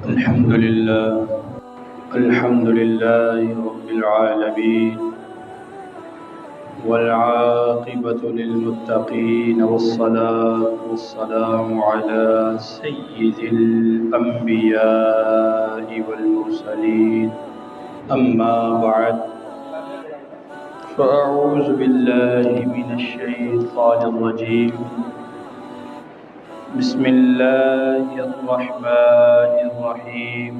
الحمد لله الحمد لله رب العالمين والعاقبة للمتقين والصلاة والسلام على سيد الأنبياء والمرسلين أما بعد فأعوذ بالله من الشيطان الرجيم بسم الله الرحمن الرحيم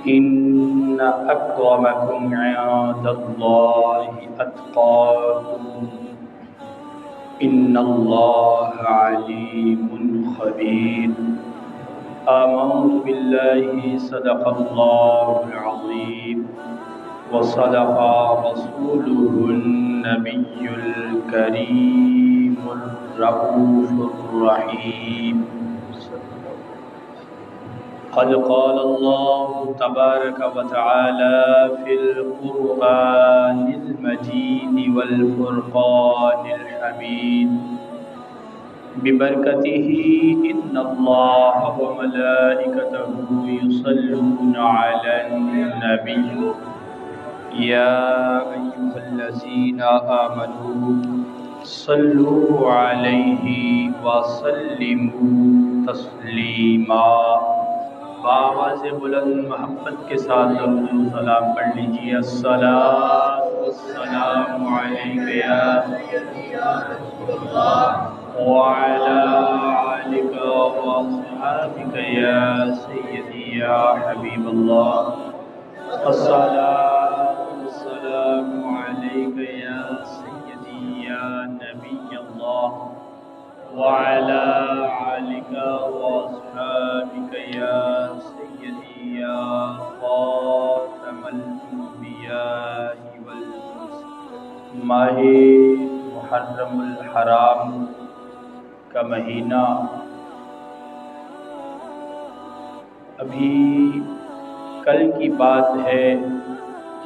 إن أكرمكم عند الله أتقاكم إن الله عليم خبير آمنت بالله صدق الله العظيم وصدق رسوله النبي الكريم الرؤوف الرحيم قد قال الله تبارك وتعالى في القرآن المجيد والفرقان الحميد ببركته إن الله وملائكته يصلون على النبي يا أيها الذين آمنوا صلوا عليه وسلموا تسلیما۔ بآواز بلند محبت کے ساتھ درود و سلام پڑھ لیجیے۔ الصلاۃ والسلام علیک یا سیدی یا رسول اللہ وعلی آلک واصحابک یا سیدی یا حبیب اللہ۔ الصلاۃ والسلام علیک یا سیدی یا نبی اللہ وعلى آلك وأصحابك يا سيدي يا خاتم الأنبياء والمرسلين۔ ماہ محرم الحرام کا مہینہ ابھی کل کی بات ہے،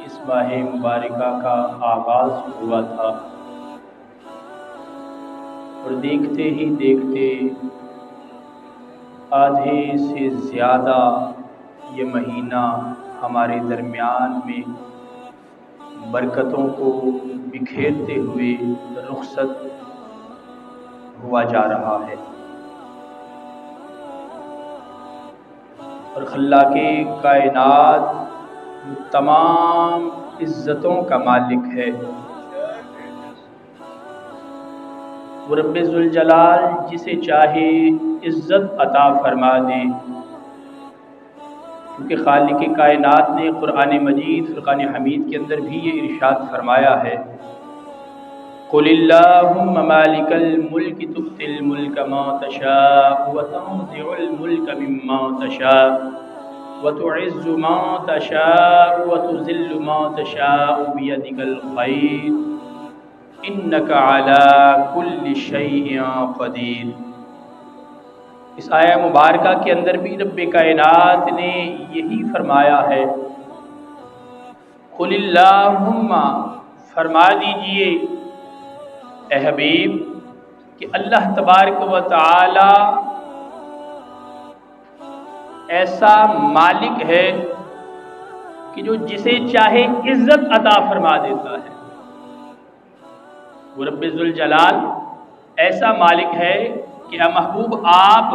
اس ماہ مبارکہ کا آغاز ہوا تھا، اور دیکھتے ہی دیکھتے آدھے سے زیادہ یہ مہینہ ہمارے درمیان میں برکتوں کو بکھیرتے ہوئے رخصت ہوا جا رہا ہے، اور خلاق کائنات تمام عزتوں کا مالک ہے، وہ رب ذوالجلال جسے چاہے عزت عطا فرما دے، کیونکہ خالق کائنات نے قرآن مجید فرقان حمید کے اندر بھی یہ ارشاد فرمایا ہے، قل اللہم مالک الملک تؤتی الملک ما تشاء وتنزع الملک مما تشاء وتعز ما تشاء وتذل ما تشاء بیدک الخیر انک علی کل شیء قدیر۔ اس آیہ مبارکہ کے اندر بھی رب کائنات نے یہی فرمایا ہے، قل اللہم، فرما دیجئے اے حبیب کہ اللہ تبارک و تعالی ایسا مالک ہے کہ جو جسے چاہے عزت عطا فرما دیتا ہے۔ وہ رب ذوالجلال ایسا مالک ہے کہ اے محبوب آپ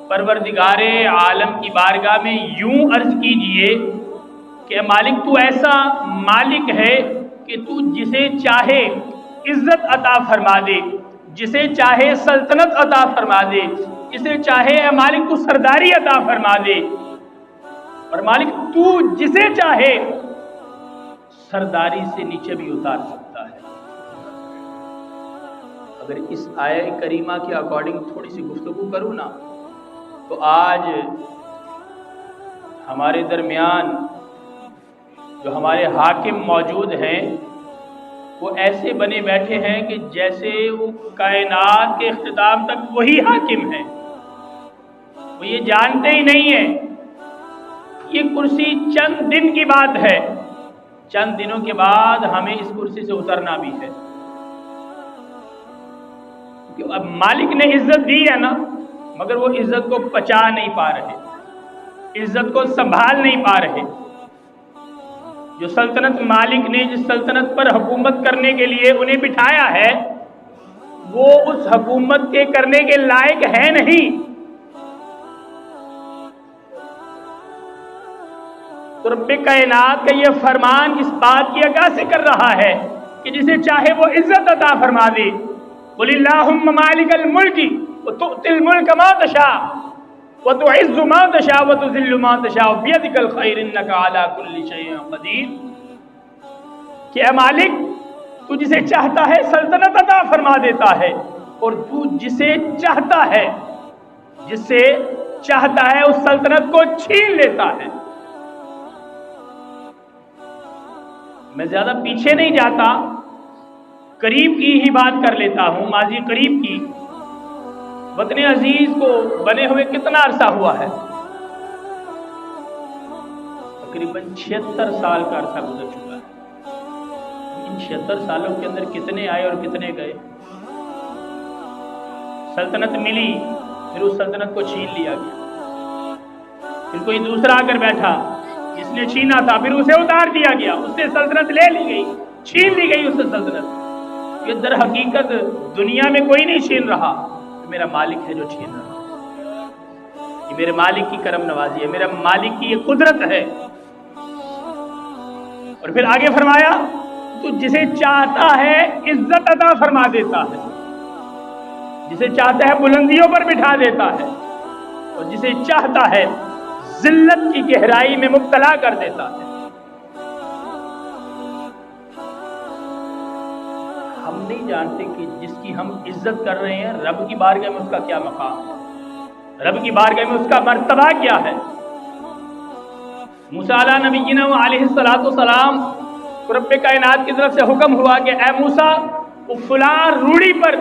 پروردگار عالم کی بارگاہ میں یوں عرض کیجئے کہ اے مالک تو ایسا مالک ہے کہ تو جسے چاہے عزت عطا فرما دے، جسے چاہے سلطنت عطا فرما دے، جسے چاہے اے مالک تو سرداری عطا فرما دے، اور مالک تو جسے چاہے سرداری سے نیچے بھی اتار سکتا ہے۔ اگر اس آیہ کریمہ کے اکارڈنگ تھوڑی سی گفتگو کروں نا، تو آج ہمارے درمیان جو ہمارے حاکم موجود ہیں وہ ایسے بنے بیٹھے ہیں کہ جیسے وہ کائنات کے اختتام تک وہی حاکم ہیں، وہ یہ جانتے ہی نہیں ہیں یہ کرسی چند دن کی بات ہے، چند دنوں کے بعد ہمیں اس کرسی سے اترنا بھی ہے۔ اب مالک نے عزت دی ہے نا، مگر وہ عزت کو پچا نہیں پا رہے، عزت کو سنبھال نہیں پا رہے۔ جو سلطنت مالک نے جس سلطنت پر حکومت کرنے کے لیے انہیں بٹھایا ہے، وہ اس حکومت کے کرنے کے لائق ہے نہیں۔ تو رب کائنات کا یہ فرمان اس بات کی عکاسی کر رہا ہے کہ جسے چاہے وہ عزت عطا فرما دے۔ قل اللہم مالک الملک وتؤتی الملک ما تشاء وتعز ما تشاء وتذل ما تشاء بیدک الخیر انک علی کل شیء قدیر، کہ اے مالک تو جسے چاہتا ہے سلطنت عطا فرما دیتا ہے، اور تو جسے چاہتا ہے اس سلطنت کو چھین لیتا ہے۔ میں زیادہ پیچھے نہیں جاتا، قریب کی ہی بات کر لیتا ہوں، ماضی قریب کی۔ وطن عزیز کو بنے ہوئے کتنا عرصہ ہوا ہے؟ تقریباً 76 سال کا عرصہ گزر چکا ہے۔ ان 76 سالوں کے اندر کتنے آئے اور کتنے گئے؟ سلطنت ملی، پھر اس سلطنت کو چھین لیا گیا، پھر کوئی دوسرا آ کر بیٹھا جس نے چھینا تھا، پھر اسے اتار دیا گیا، اس سے سلطنت لے لی گئی، چھین لی گئی اس سے سلطنت۔ یہ در حقیقت دنیا میں کوئی نہیں چھین رہا، میرا مالک ہے جو چھین رہا۔ یہ میرے مالک کی کرم نوازی ہے، میرا مالک کی یہ قدرت ہے۔ اور پھر آگے فرمایا تو جسے چاہتا ہے عزت عطا فرما دیتا ہے، جسے چاہتا ہے بلندیوں پر بٹھا دیتا ہے، اور جسے چاہتا ہے ذلت کی گہرائی میں مبتلا کر دیتا ہے۔ ہم نہیں جانتے کہ جس کی ہم عزت کر رہے ہیں رب کی بارگاہ میں اس کا کیا مقام ہے، رب کی بارگاہ میں اس کا مرتبہ کیا ہے۔ موسیٰ علیہ نبینا علیہ السلام کو رب کائنات کی طرف سے حکم ہوا کہ اے موسیٰ، وہ فلاں روڑی پر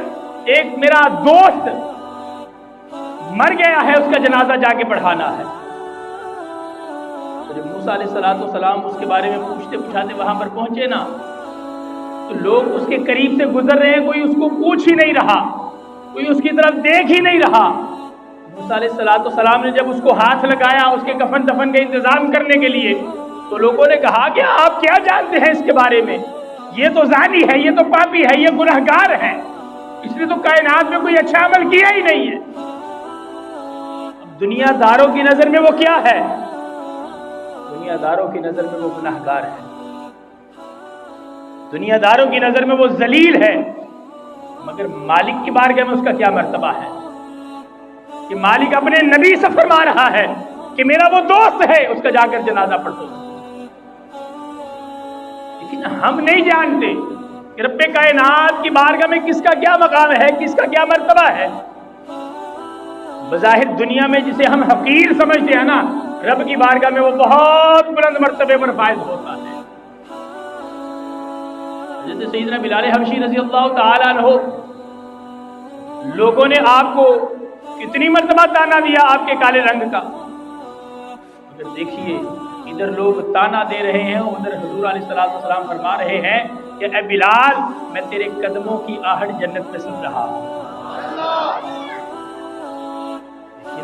ایک میرا دوست مر گیا ہے، اس کا جنازہ جا کے پڑھانا ہے۔ جب موسیٰ علیہ السلام اس کے بارے میں پوچھتے پوچھاتے وہاں پر پہنچے نا، تو لوگ اس کے قریب سے گزر رہے ہیں، کوئی اس کو پوچھ ہی نہیں رہا، کوئی اس کی طرف دیکھ ہی نہیں رہا۔ موسیٰ علیہ السلام نے جب اس کو ہاتھ لگایا اس کے کفن دفن کا انتظام کرنے کے لیے، تو لوگوں نے کہا کہ آپ کیا جانتے ہیں اس کے بارے میں؟ یہ تو زانی ہے، یہ تو پاپی ہے، یہ گنہگار ہے، اس نے تو کائنات میں کوئی اچھا عمل کیا ہی نہیں ہے۔ اب دنیا داروں کی نظر میں وہ کیا ہے؟ دنیا داروں کی نظر میں وہ گنہگار ہے، دنیا داروں کی نظر میں وہ ذلیل ہے، مگر مالک کی بارگاہ میں اس کا کیا مرتبہ ہے کہ مالک اپنے نبی سے فرما رہا ہے کہ میرا وہ دوست ہے، اس کا جا کر جنازہ پڑھ دو۔ لیکن ہم نہیں جانتے کہ رب کائنات کی بارگاہ میں کس کا کیا مقام ہے، کس کا کیا مرتبہ ہے۔ بظاہر دنیا میں جسے ہم حقیر سمجھتے ہیں نا، رب کی بارگاہ میں وہ بہت بلند مرتبے پر فائز ہوتا ہے۔ حضرت سیدنا بلال حبشی رضی اللہ تعالیٰ عنہ، لوگوں نے آپ کو کتنی مرتبہ تانا دیا آپ کے کالے رنگ کا، اگر دیکھیے ادھر لوگ تانا دے رہے ہیں، ادھر حضور علیہ السلام فرما رہے ہیں کہ اے بلال، میں تیرے قدموں کی آہٹ جنت میں سن رہا ہوں۔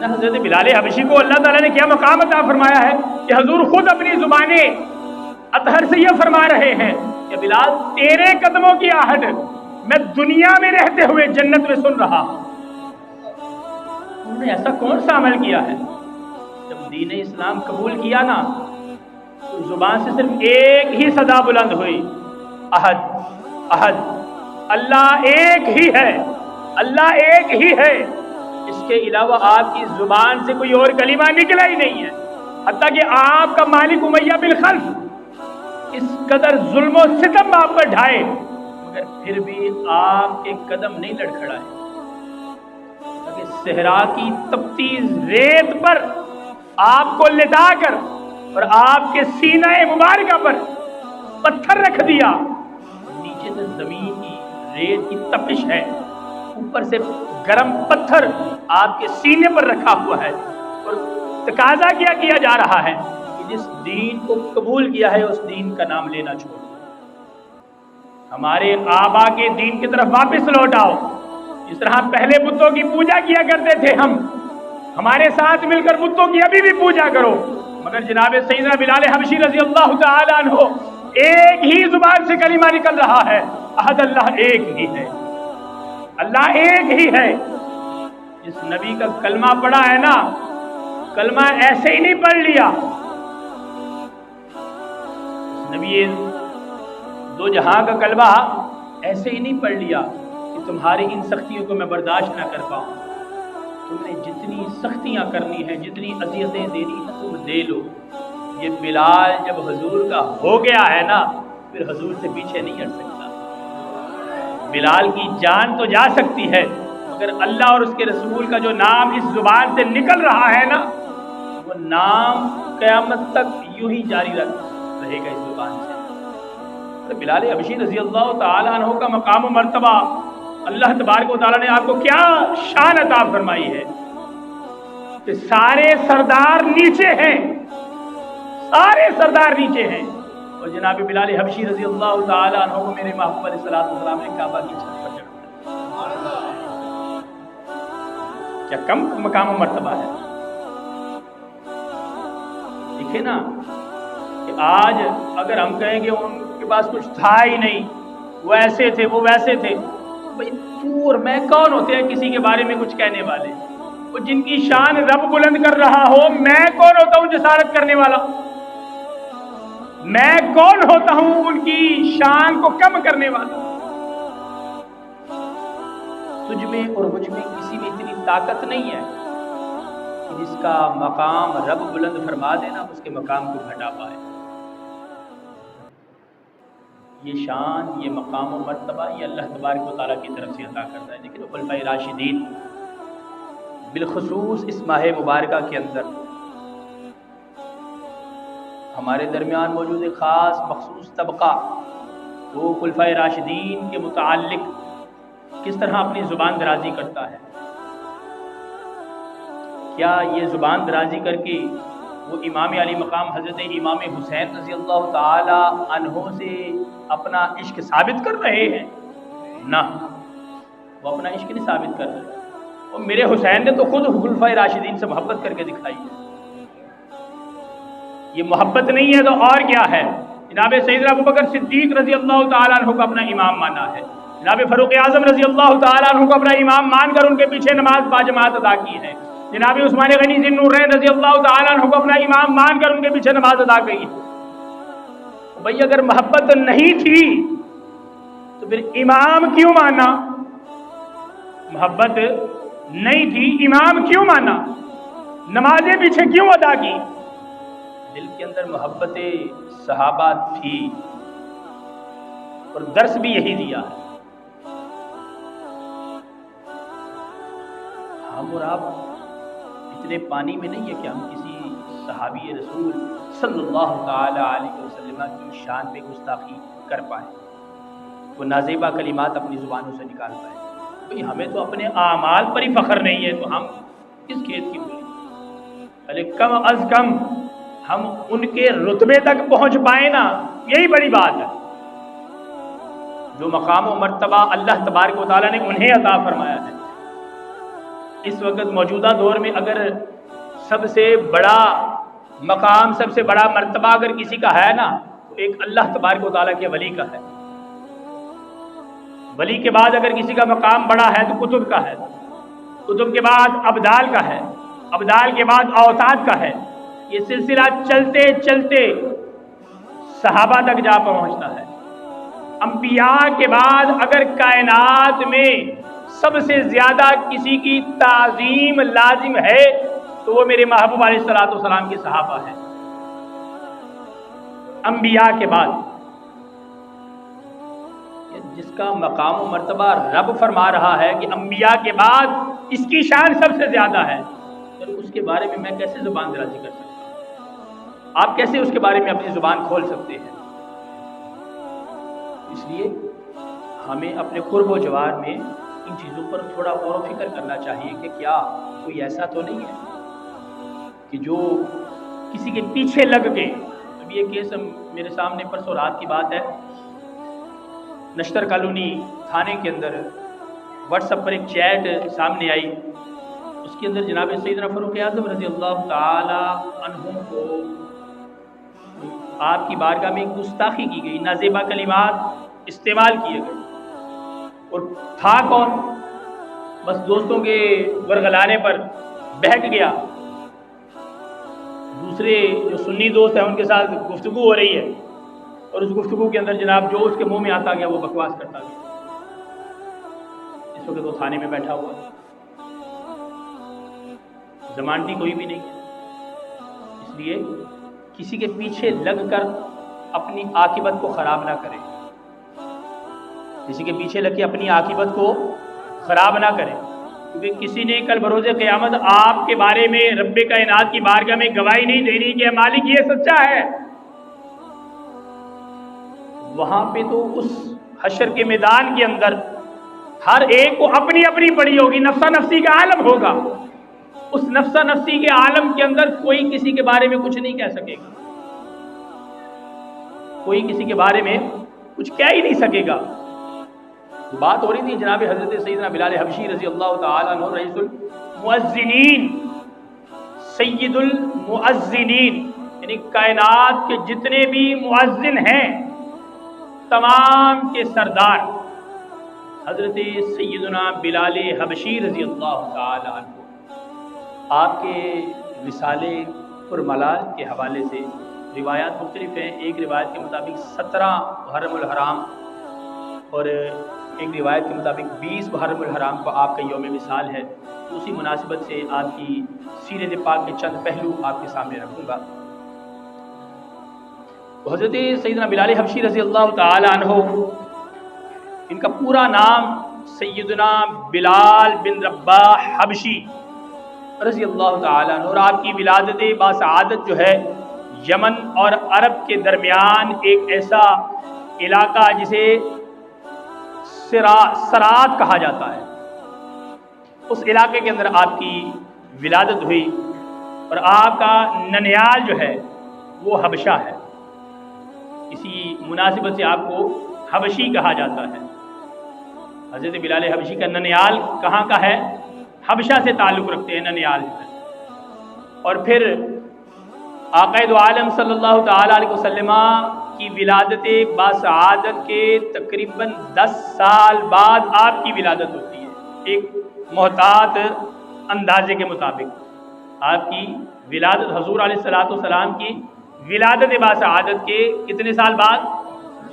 حضرت بلال حبشی کو اللہ تعالیٰ نے کیا مقام عطا فرمایا ہے کہ حضور خود اپنی زبان اطہر سے یہ فرما رہے ہیں کہ بلال، تیرے قدموں کی آہٹ میں دنیا میں رہتے ہوئے جنت میں سن رہا ہوں۔ انہوں نے ایسا کون سا عمل کیا ہے؟ جب دین اسلام قبول کیا نا، تو زبان سے صرف ایک ہی صدا بلند ہوئی، احد احد، اللہ ایک ہی ہے، اللہ ایک ہی ہے۔ اس کے علاوہ آپ کی زبان سے کوئی اور کلمہ نکلا ہی نہیں ہے، حتیٰ کہ آپ کا مالک امیہ بن خلف اس قدر ظلم و ستم آپ پر ڈھائے، مگر پھر بھی آپ کے قدم نہیں لڑکھڑائے، کہ صحرا کی تپتی ریت پر آپ کو لٹا کر اور آپ کے سینہ مبارکہ پر پتھر رکھ دیا۔ نیچے سے زمین کی ریت کی تپش ہے، اوپر سے گرم پتھر آپ کے سینے پر رکھا ہوا ہے، اور تقاضا کیا جا رہا ہے کہ جس دین کو قبول کیا ہے اس دین کا نام لینا چھوڑ دو، ہمارے آبا کے دین کی طرف واپس لوٹ آؤ۔ جس طرح پہلے بتوں کی پوجا کیا کرتے تھے ہم، ہمارے ساتھ مل کر بتوں کی ابھی بھی پوجا کرو، مگر جناب سیدنا بلال حبشی رضی اللہ تعالی عنہ ایک ہی زبان سے کلمہ نکل رہا ہے، احد اللہ ایک ہی ہے، اللہ ایک ہی ہے۔ جس نبی کا کلمہ پڑھا ہے نا، کلمہ ایسے ہی نہیں پڑھ لیا، نبی دو جہاں کا کلمہ ایسے ہی نہیں پڑھ لیا کہ تمہاری ان سختیوں کو میں برداشت نہ کر پاؤں، تم نے جتنی سختیاں کرنی ہیں، جتنی اذیتیں دینی ہیں تم دے لو۔ یہ بلال جب حضور کا ہو گیا ہے نا، پھر حضور سے پیچھے نہیں ہٹ سکتا۔ بلال کی جان تو جا سکتی ہے، مگر اللہ اور اس کے رسول کا جو نام اس زبان سے نکل رہا ہے نا، وہ نام قیامت تک یوں ہی جاری رہے گا اس زبان سے۔ بلال حبشی رضی اللہ تعالی عنہ کا مقام و مرتبہ اللہ تبارک و تعالیٰ نے آپ کو کیا شان عطا فرمائی ہے کہ سارے سردار نیچے ہیں، سارے سردار نیچے ہیں، اور جناب بلال حبشی رضی اللہ تعالی عنہ کو میرے محبوب علیہ الصلوۃ والسلام نے کعبہ کی چھت پر چڑھایا۔ کیا کم مقام و مرتبہ ہے؟ دیکھیں نا کہ آج اگر ہم کہیں گے ان کے پاس کچھ تھا ہی نہیں، وہ ایسے تھے، وہ ویسے تھے، بھئی تو اور میں کون ہوتے ہیں کسی کے بارے میں کچھ کہنے والے؟ وہ جن کی شان رب بلند کر رہا ہو، میں کون ہوتا ہوں جسارت کرنے والا؟ میں کون ہوتا ہوں ان کی شان کو کم کرنے والا؟ تجھ میں اور مجھ میں کسی میں اتنی طاقت نہیں ہے کہ جس کا مقام رب بلند فرما دینا اس کے مقام کو گھٹا پائے۔ یہ شان، یہ مقام و مرتبہ یہ اللہ تبارک و تعالیٰ کی طرف سے عطا کرتا ہے۔ لیکن خلفائے راشدین بالخصوص اس ماہ مبارکہ کے اندر ہمارے درمیان موجود ایک خاص مخصوص طبقہ وہ خلفائے راشدین کے متعلق کس طرح اپنی زبان درازی کرتا ہے۔ کیا یہ زبان درازی کر کے وہ امام علی مقام حضرت امام حسین رضی اللہ تعالی عنہ سے اپنا عشق ثابت کر رہے ہیں؟ نہ، وہ اپنا عشق نہیں ثابت کر رہے، اور میرے حسین نے تو خود خلفائے راشدین سے محبت کر کے دکھائی ہے۔ یہ محبت نہیں ہے تو اور کیا ہے؟ جناب سیدنا ابوبکر صدیق رضی اللہ تعالیٰ عنہ کو اپنا امام مانا ہے، جناب فاروق اعظم رضی اللہ تعالیٰ عنہ کو اپنا امام مان کر ان کے پیچھے نماز باجماعت ادا کی ہے، جناب عثمان غنی ذی النورین رضی اللہ تعالیٰ عنہ کو اپنا امام مان کر ان کے پیچھے نماز ادا کی ہے۔ بھئی اگر محبت نہیں تھی تو پھر امام کیوں مانا؟ محبت نہیں تھی، امام کیوں مانا؟ نمازیں پیچھے کیوں ادا کی؟ دل کے اندر محبت صحابہ تھی، اور درس بھی یہی دیا ہے۔ ہم اور آپ اتنے پانی میں نہیں ہے کہ ہم کسی صحابی رسول صلی اللہ تعالی علیہ وسلم کی شان پہ گستاخی کر پائیں، وہ نازیبہ کلمات اپنی زبانوں سے نکال پائیں۔ بھئی ہمیں تو اپنے اعمال پر ہی فخر نہیں ہے، تو ہم کس کھیت کی بولی؟ ارے کم از کم ہم ان کے رتبے تک پہنچ پائیں نا، یہی بڑی بات ہے۔ جو مقام و مرتبہ اللہ تبارک و تعالیٰ نے انہیں عطا فرمایا ہے، اس وقت موجودہ دور میں اگر سب سے بڑا مقام، سب سے بڑا مرتبہ اگر کسی کا ہے نا، تو ایک اللہ تبارک و تعالیٰ کے ولی کا ہے۔ ولی کے بعد اگر کسی کا مقام بڑا ہے تو کتب کا ہے، کتب کے بعد ابدال کا ہے، ابدال کے بعد اوتاد کا ہے۔ یہ سلسلہ چلتے چلتے صحابہ تک جا پہنچتا ہے۔ انبیاء کے بعد اگر کائنات میں سب سے زیادہ کسی کی تعظیم لازم ہے تو وہ میرے محبوب علیہ الصلوۃ والسلام کے صحابہ ہیں، انبیاء کے بعد۔ جس کا مقام و مرتبہ رب فرما رہا ہے کہ انبیاء کے بعد اس کی شان سب سے زیادہ ہے، تو اس کے بارے میں میں کیسے زبان درازی کر سکتا ہوں؟ آپ کیسے اس کے بارے میں اپنی زبان کھول سکتے ہیں؟ اس لیے ہمیں اپنے قرب و جوار میں ان چیزوں پر تھوڑا غور و فکر کرنا چاہیے کہ کیا کوئی ایسا تو نہیں ہے کہ جو کسی کے پیچھے لگ کے۔ اب یہ کیس میرے سامنے پرسوں رات کی بات ہے، نشتر کالونی تھانے کے اندر واٹس ایپ پر ایک چیٹ سامنے آئی اس کے اندر جناب سیدنا فاروق اعظم رضی اللہ تعالی عنہ کو آپ کی بارگاہ میں گستاخی کی گئی، نازیبا کلمات استعمال کیے گئے، اور تھا کون؟ بس دوستوں کے ورغلانے پر بہک گیا، دوسرے جو سنی دوست ہیں ان کے ساتھ گفتگو ہو رہی ہے، اور اس گفتگو کے اندر جناب جو اس کے منہ میں آتا گیا وہ بکواس کرتا گیا۔ اس وقت وہ تھانے میں بیٹھا ہوا، ضمانتی کوئی بھی نہیں ہے، اس لیے کسی کے پیچھے لگ کر اپنی عاقبت کو خراب نہ کرے، کسی کے پیچھے لگ کے اپنی عاقبت کو خراب نہ کرے، کیونکہ کسی نے کل بروز قیامت آپ کے بارے میں رب کائنات کی بارگاہ میں گواہی نہیں دینی کہ مالک یہ سچا ہے۔ وہاں پہ تو اس حشر کے میدان کے اندر ہر ایک کو اپنی اپنی پڑی ہوگی، نفسا نفسی کا عالم ہوگا، اس نفسا نفسی کے عالم کے اندر کوئی کسی کے بارے میں کچھ نہیں کہہ سکے گا، کوئی کسی کے بارے میں کچھ کہہ ہی نہیں سکے گا۔ بات ہو رہی تھی جناب حضرت سیدنا بلال حبشی رضی اللہ تعالیٰ عنہ، رئیس المؤذنین، سید المؤذنین، یعنی کائنات کے جتنے بھی مؤذن ہیں تمام کے سردار حضرت سیدنا بلال حبشی رضی اللہ تعالیٰ عنہ، آپ کے وصال پرملال کے حوالے سے روایات مختلف ہیں۔ ایک روایت کے مطابق 17 محرم الحرام اور ایک روایت کے مطابق 20 محرم الحرام کو آپ کا یوم وصال ہے، اسی مناسبت سے آپ کی سیرت پاک کے چند پہلو آپ کے سامنے رکھوں گا۔ حضرت سیدنا بلال حبشی رضی اللہ تعالی عنہ، ان کا پورا نام سیدنا بلال بن رباح حبشی رضی اللہ تعالی عنہ، اور آپ کی ولادت باسعادت جو ہے یمن اور عرب کے درمیان ایک ایسا علاقہ جسے سرات کہا جاتا ہے، اس علاقے کے اندر آپ کی ولادت ہوئی، اور آپ کا ننیال جو ہے وہ حبشہ ہے، اسی مناسبت سے آپ کو حبشی کہا جاتا ہے۔ حضرت بلال حبشی کا ننیال کہاں کا ہے؟ حبشہ سے تعلق رکھتے ہیں ننیال جو ہے۔ اور پھر آقا دو عالم صلی اللہ تعالی علیہ وسلم کی ولادت باسعادت کے تقریباً 10 سال بعد آپ کی ولادت ہوتی ہے، ایک محتاط اندازے کے مطابق آپ کی ولادت حضور علیہ الصلوۃ والسلام کی ولادت باسعادت کے کتنے سال بعد؟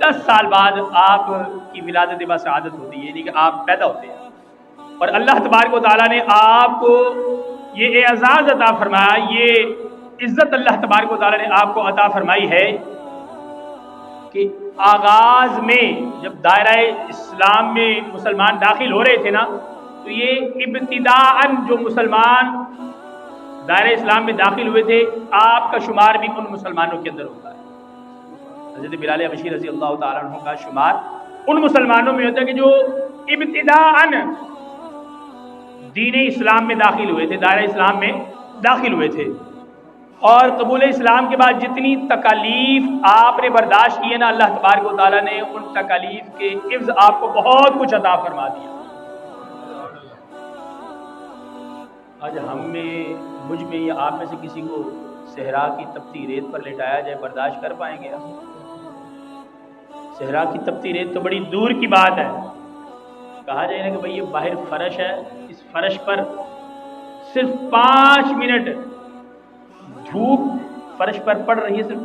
10 سال بعد آپ کی ولادت باسعادت ہوتی ہے، یعنی کہ آپ پیدا ہوتے ہیں، اور اللہ تبارک و تعالیٰ نے آپ کو یہ اعزاز عطا فرمایا، یہ عزت اللہ تبارک و تعالیٰ نے آپ کو عطا فرمائی ہے کہ آغاز میں جب دائرہ اسلام میں مسلمان داخل ہو رہے تھے نا، تو یہ ابتداءً جو مسلمان دائرہ اسلام میں داخل ہوئے تھے آپ کا شمار بھی ان مسلمانوں کے اندر ہوتا ہے۔ حضرت بلال حبشی رضی اللہ تعالیٰ عنہ کا شمار ان مسلمانوں میں ہوتا ہے کہ جو ابتداءً دین اسلام میں داخل ہوئے تھے، دائرہ اسلام میں داخل ہوئے تھے، اور قبول اسلام کے بعد جتنی تکالیف آپ نے برداشت کی ہے نا، اللہ تبارک و تعالیٰ نے ان تکالیف کے عوض آپ کو بہت کچھ عطا فرما دیا۔ آج ہم میں، مجھ میں یا آپ میں سے کسی کو صحرا کی تپتی ریت پر لٹایا جائے، برداشت کر پائیں گے؟ صحرا کی تپتی ریت تو بڑی دور کی بات ہے، کہا جائے نا کہ بھئی یہ باہر فرش ہے، اس فرش پر صرف 5 منٹ دھوپ فرش پر پڑ رہی ہے، صرف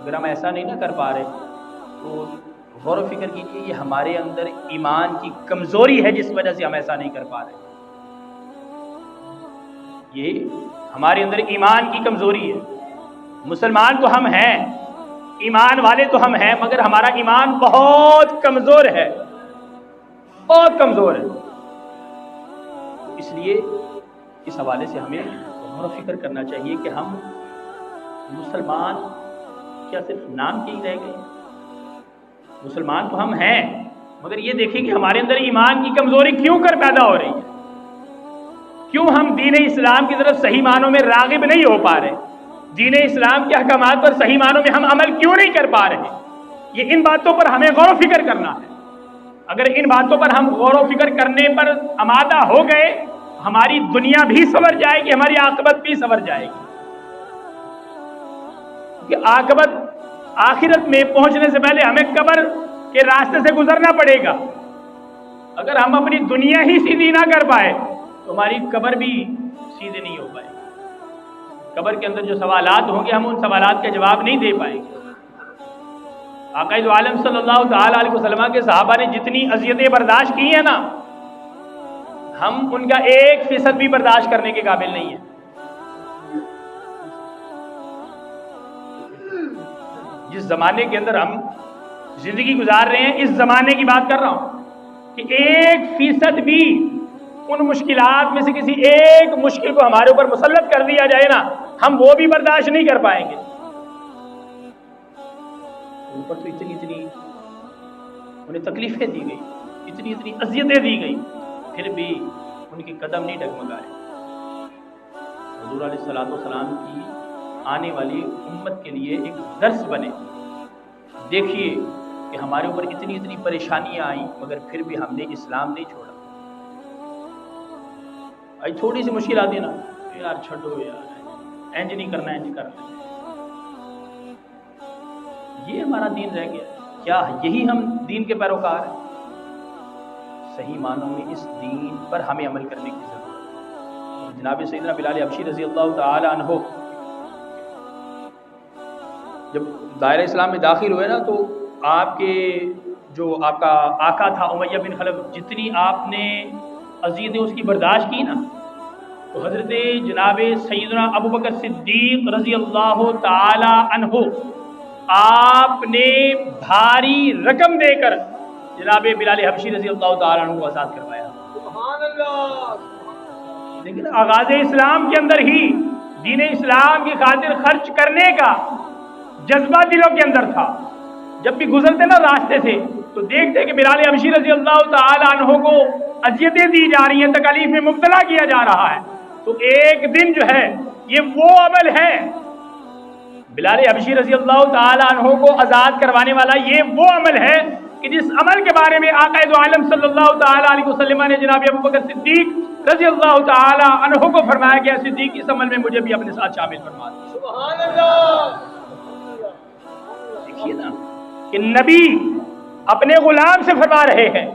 اگر ہم ایسا نہیں نہ کر پا رہے تو غور و فکر کیجیے، یہ ہمارے اندر ایمان کی کمزوری ہے جس وجہ سے ہم ایسا نہیں کر پا رہے، یہ ہمارے اندر ایمان کی کمزوری ہے۔ مسلمان تو ہم ہیں، ایمان والے تو ہم ہیں، مگر ہمارا ایمان بہت کمزور ہے، بہت کمزور ہے۔ اس لیے اس حوالے سے ہمیں غور و فکر کرنا چاہیے کہ ہم مسلمان کیا صرف نام کے ہی رہ گئے؟ مسلمان تو ہم ہیں، مگر یہ دیکھیں کہ ہمارے اندر ایمان کی کمزوری کیوں کر پیدا ہو رہی ہے، کیوں ہم دین اسلام کی طرف صحیح معنوں میں راغب نہیں ہو پا رہے، دین اسلام کے احکامات پر صحیح معنوں میں ہم عمل کیوں نہیں کر پا رہے؟ یہ ان باتوں پر ہمیں غور و فکر کرنا ہے. اگر ان باتوں پر ہم غور و فکر کرنے پر آمادہ ہو گئے، ہماری دنیا بھی سنور جائے گی، ہماری عاقبت بھی سنور جائے گی. کہ عاقبت آخرت میں پہنچنے سے پہلے ہمیں قبر کے راستے سے گزرنا پڑے گا. اگر ہم اپنی دنیا ہی سیدھی نہ کر پائے تو ہماری قبر بھی سیدھی نہیں ہو پائے گی. قبر کے اندر جو سوالات ہوں گے ہم ان سوالات کے جواب نہیں دے پائیں گے. آقا دو عالم صلی اللہ تعالی علیہ وسلم کے صحابہ نے جتنی اذیتیں برداشت کی ہیں نا، ہم ان کا 1% بھی برداشت کرنے کے قابل نہیں ہیں. جس زمانے کے اندر ہم زندگی گزار رہے ہیں، اس زمانے کی بات کر رہا ہوں کہ 1% بھی ان مشکلات میں سے کسی ایک مشکل کو ہمارے اوپر مسلط کر دیا جائے نا، ہم وہ بھی برداشت نہیں کر پائیں گے. ان پر تو اتنی انہیں تکلیفیں دی گئی، اتنی اذیتیں دی گئی، پھر بھی ان کے قدم نہیں ڈگمگائے. حضور علیہ الصلوۃ والسلام کی آنے والی امت کے لیے ایک درس بنے. دیکھیے کہ ہمارے اوپر اتنی پریشانیاں آئیں مگر پھر بھی ہم نے اسلام نہیں چھوڑا. آج تھوڑی سی مشکل آتی ہے نا، یار چھوڑو یار، اینج نہیں کرنا، اینج کرنا. یہ ہمارا دین رہ گیا. کیا یہی ہم دین کے پیروکار ہیں؟ صحیح معنوں میں اس دین پر ہمیں عمل کرنے کی ضرورت ہے. جناب سیدنا بلال حبشی رضی اللہ تعالی عنہ جب دائرہ اسلام میں داخل ہوئے نا، تو آپ کے جو آپ کا آقا تھا امیہ بن خلف، جتنی آپ نے اذیتیں اس کی برداشت کی نا، تو حضرت جناب سیدنا ابوبکر صدیق رضی اللہ تعالی عنہ آپ نے بھاری رقم دے کر جناب بلال حبشی رضی اللہ تعالی عنہ کو آزاد کروایا. سبحان اللہ. لیکن آغاز اسلام کے اندر ہی دین اسلام کی خاطر خرچ کرنے کا جذبہ دلوں کے اندر تھا. جب بھی گزرتے نا راستے سے تو دیکھتے کہ بلال حبشی رضی اللہ تعالی عنہ کو اذیتیں دی جا رہی ہیں، تکالیف میں مبتلا کیا جا رہا ہے. تو ایک دن جو ہے یہ وہ عمل ہے، بلال حبشی رضی اللہ تعالی عنہ کو آزاد کروانے والا یہ وہ عمل ہے کہ جس عمل کے بارے میں آقا دو عالم صلی اللہ تعالی علیہ وسلم نے جناب ابوبکر صدیق رضی اللہ تعالی عنہ کو فرمایا کہ صدیق اس عمل میں مجھے بھی اپنے ساتھ شامل فرما دو. سبحان اللہ. دیکھیے نا کہ نبی اپنے غلام سے فرما رہے ہیں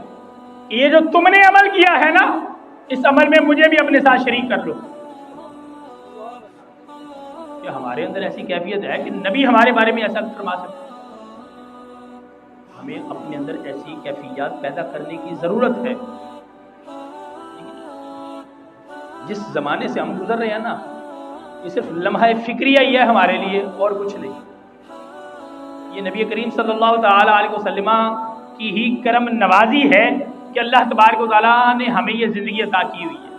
یہ جو تم نے عمل کیا ہے نا، اس عمل میں مجھے بھی اپنے ساتھ شریک کر لو. کہ ہمارے اندر ایسی کیفیت ہے کہ نبی ہمارے بارے میں ایسا فرما سکتے. ہمیں اپنے اندر ایسی کیفیات پیدا کرنے کی ضرورت ہے. جس زمانے سے ہم گزر رہے ہیں نا، یہ صرف لمحہ فکریہ ہی ہے ہمارے لیے اور کچھ نہیں. یہ نبی کریم صلی اللہ تعالی علیہ وسلم کی ہی کرم نوازی ہے کہ اللہ تبارک و تعالیٰ نے ہمیں یہ زندگی عطا کی ہوئی ہے.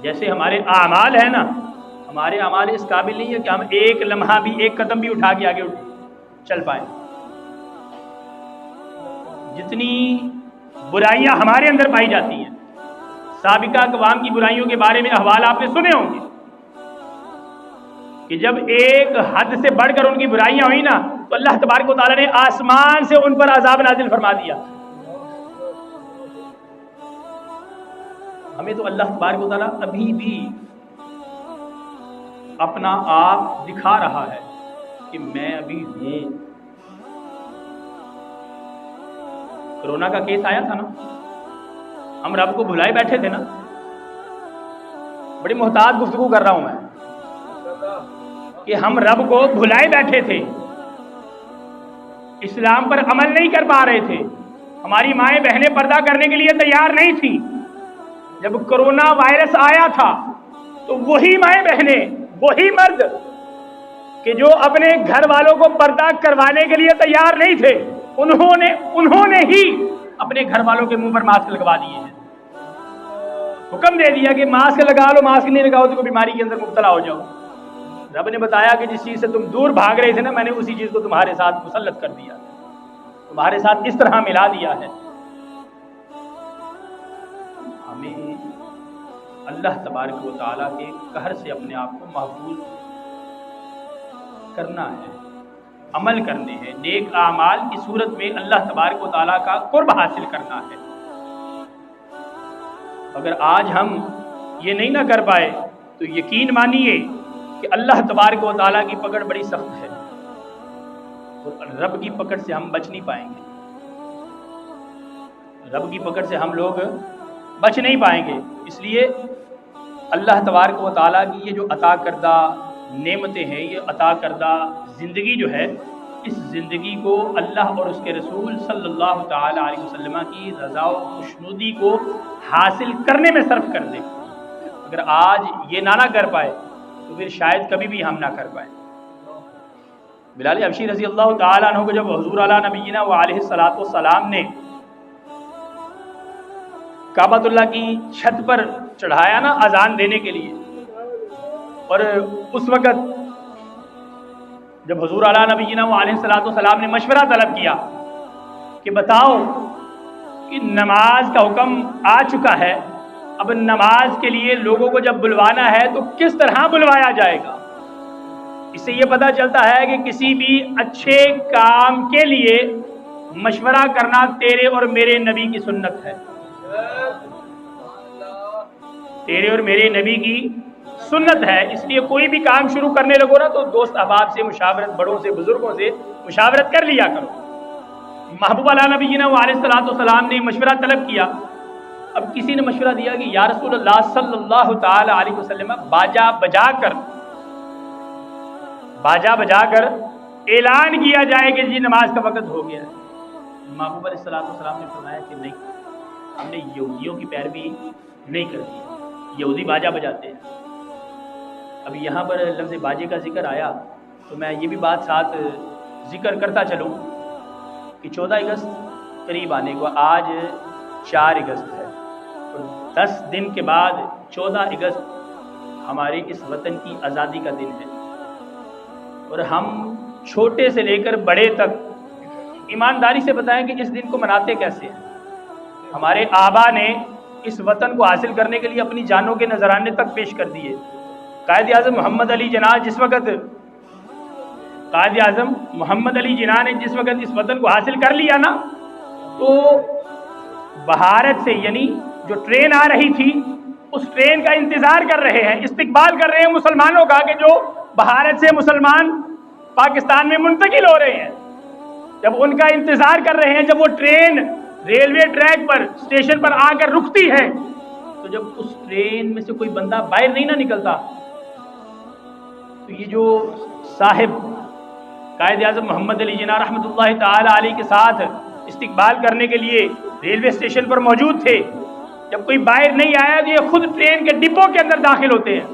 جیسے ہمارے اعمال ہیں نا، ہمارے اعمال اس قابل نہیں ہے کہ ہم ایک لمحہ بھی، ایک قدم بھی اٹھا کے آگے چل پائیں. جتنی برائیاں ہمارے اندر پائی جاتی ہیں، سابقہ اقوام کی برائیوں کے بارے میں احوال آپ نے سنے ہوں گے کہ جب ایک حد سے بڑھ کر ان کی برائیاں ہوئی نا، تو اللہ تبارک و تعالیٰ نے آسمان سے ان پر عذاب نازل فرما دیا. ہمیں تو اللہ تبارک و تعالیٰ ابھی بھی اپنا آپ دکھا رہا ہے کہ میں ابھی ہوں. کرونا کا کیس آیا تھا نا، ہم رب کو بھلائے بیٹھے تھے نا. بڑی محتاط گفتگو کر رہا ہوں میں کہ ہم رب کو بھلائے بیٹھے تھے، اسلام پر عمل نہیں کر پا رہے تھے. ہماری مائیں بہنیں پردہ کرنے کے لیے تیار نہیں تھی. جب کرونا وائرس آیا تھا تو وہی مائیں بہنیں، وہی مرد کہ جو اپنے گھر والوں کو پردہ کروانے کے لیے تیار نہیں تھے، انہوں نے ہی اپنے گھر والوں کے منہ پر ماسک لگوا دیے ہیں. حکم دے دیا کہ ماسک لگا لو، ماسک نہیں لگاؤ تو کوئی بیماری کے اندر مبتلا ہو جاؤ. رب نے بتایا کہ جس چیز سے تم دور بھاگ رہے تھے نا، میں نے اسی چیز کو تمہارے ساتھ مسلط کر دیا، تمہارے ساتھ اس طرح ملا دیا ہے. ہمیں اللہ تبارک و تعالیٰ کے قہر سے اپنے آپ کو محفوظ کرنا ہے. عمل کرنے ہیں، نیک اعمال کی صورت میں اللہ تبارک و تعالیٰ کا قرب حاصل کرنا ہے۔ اگر آج ہم یہ نہیں نہ کر پائے تو یقین مانیے کہ اللہ تبارک و تعالیٰ کی پکڑ بڑی سخت ہے، اور رب کی پکڑ سے ہم بچ نہیں پائیں گے، رب کی پکڑ سے ہم لوگ بچ نہیں پائیں گے۔ اس لیے اللہ تبارک و تعالیٰ کی یہ جو عطا کردہ نعمتیں ہیں، یہ عطا کردہ زندگی جو ہے، اس زندگی کو اللہ اور اس کے رسول صلی اللہ تعالی علیہ وسلم کی رضا و خوشنودی کو حاصل کرنے میں صرف کر دیں۔ اگر آج یہ نہ کر پائے تو پھر شاید کبھی بھی ہم نہ کر پائیں۔ بلال حبشی رضی اللہ تعالیٰ عنہ کو جب حضور علی نبینا و علیہ الصلوۃ والسلام نے کعبۃ اللہ کی چھت پر چڑھایا نا اذان دینے کے لیے، اور اس وقت جب حضور علی نبینا و علیہ الصلوۃ والسلام نے مشورہ طلب کیا کہ بتاؤ کہ نماز کا حکم آ چکا ہے، اب نماز کے لیے لوگوں کو جب بلوانا ہے تو کس طرح بلوایا جائے گا؟ اس سے یہ پتہ چلتا ہے کہ کسی بھی اچھے کام کے لیے مشورہ کرنا تیرے اور میرے نبی کی سنت ہے، تیرے اور میرے نبی کی سنت ہے۔ اس لیے کوئی بھی کام شروع کرنے لگو نا تو دوست احباب سے مشاورت، بڑوں سے، بزرگوں سے مشاورت کر لیا کرو۔ محبوب علی نبینا و علیہ الصلوۃ والسلام نے مشورہ طلب کیا۔ اب کسی نے مشورہ دیا کہ یا رسول اللہ صلی اللہ تعالی علیہ وسلم باجا بجا کر اعلان کیا جائے کہ جی نماز کا وقت ہو گیا ہے۔ محبوب علیہ الصلوۃ والسلام نے فرمایا کہ نہیں، ہم نے یہودیوں کی پیروی نہیں کرتی، یہودی باجا بجاتے ہیں۔ اب یہاں پر لفظ باجے کا ذکر آیا تو میں یہ بھی بات ساتھ ذکر کرتا چلوں کہ 14 اگست قریب آنے کو، آج 4 اگست ہے، اور 10 دن کے بعد 14 اگست ہمارے اس وطن کی آزادی کا دن ہے، اور ہم چھوٹے سے لے کر بڑے تک ایمانداری سے بتائیں کہ اس دن کو مناتے کیسے ہیں۔ ہمارے آبا نے اس وطن کو حاصل کرنے کے لیے اپنی جانوں کے نذرانے تک پیش کر دیے۔ قائد اعظم محمد علی جناح جس وقت جس وقت اس وطن کو حاصل کر لیا نا، تو بھارت سے یعنی جو ٹرین آ رہی تھی اس ٹرین کا انتظار کر رہے ہیں، استقبال کر رہے ہیں مسلمانوں کا کہ جو بھارت سے مسلمان پاکستان میں منتقل ہو رہے ہیں۔ جب ان کا انتظار کر رہے ہیں، جب وہ ٹرین ریلوے ٹریک پر اسٹیشن پر آ کر رکتی ہے، تو جب اس ٹرین میں سے کوئی بندہ باہر نہیں نہ نکلتا تو یہ جو صاحب قائد اعظم محمد علی جناح رحمۃ اللہ تعالی علیہ کے ساتھ استقبال کرنے کے لیے ریلوے اسٹیشن پر موجود تھے، جب کوئی باہر نہیں آیا تو یہ خود ٹرین کے ڈبوں کے اندر داخل ہوتے ہیں،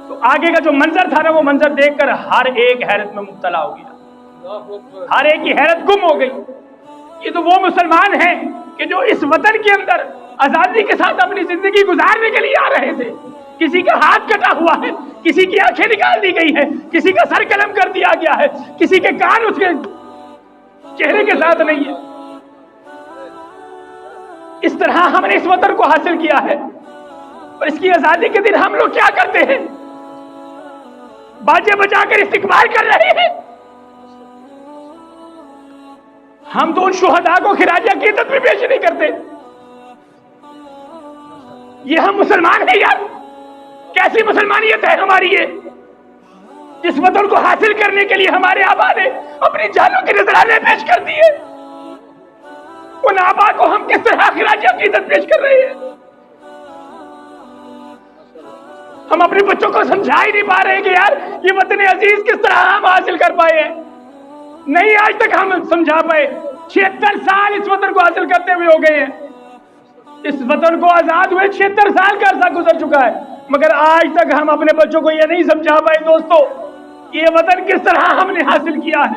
تو آگے کا جو منظر تھا نا، وہ منظر دیکھ کر ہر ایک حیرت میں مبتلا ہو گیا، ہر ایک کی حیرت گم ہو گئی۔ یہ تو وہ مسلمان ہیں کہ جو اس وطن کے اندر آزادی کے ساتھ اپنی زندگی گزارنے کے لیے آ رہے تھے۔ کسی کا ہاتھ کٹا ہوا ہے، کسی کی آنکھیں نکال دی گئی ہیں، کسی کا سر قلم کر دیا گیا ہے، کسی کے کان اس کے چہرے کے ساتھ نہیں ہے۔ اس طرح ہم نے اس وطن کو حاصل کیا ہے، اور اس کی آزادی کے دن ہم لوگ کیا کرتے ہیں؟ باجے بجا کر استقبال کر رہے ہیں۔ ہم تو ان شہداء کو خراج عقیدت بھی پیش نہیں کرتے۔ یہ ہم مسلمان ہیں یار؟ کیسی مسلمانیت ہے ہماری یہ؟ جس وطن کو حاصل کرنے کے لیے ہمارے آبا نے اپنی جانوں کے نذرانے پیش کر دیے، ان آبا کو ہم کس طرح خراج عقیدت پیش کر رہے ہیں؟ ہم اپنے بچوں کو سمجھا ہی نہیں پا رہے کہ یار یہ وطن عزیز کس طرح ہم حاصل کر پائے ہیں۔ نہیں آج تک ہم سمجھا پائے۔ 76 سال اس وطن کو حاصل کرتے ہوئے ہو گئے ہیں، اس وطن کو آزاد ہوئے 76 سال کا عرصہ گزر چکا ہے، مگر آج تک ہم اپنے بچوں کو یہ نہیں سمجھا پائے دوستو یہ وطن کس طرح ہم نے حاصل کیا ہے۔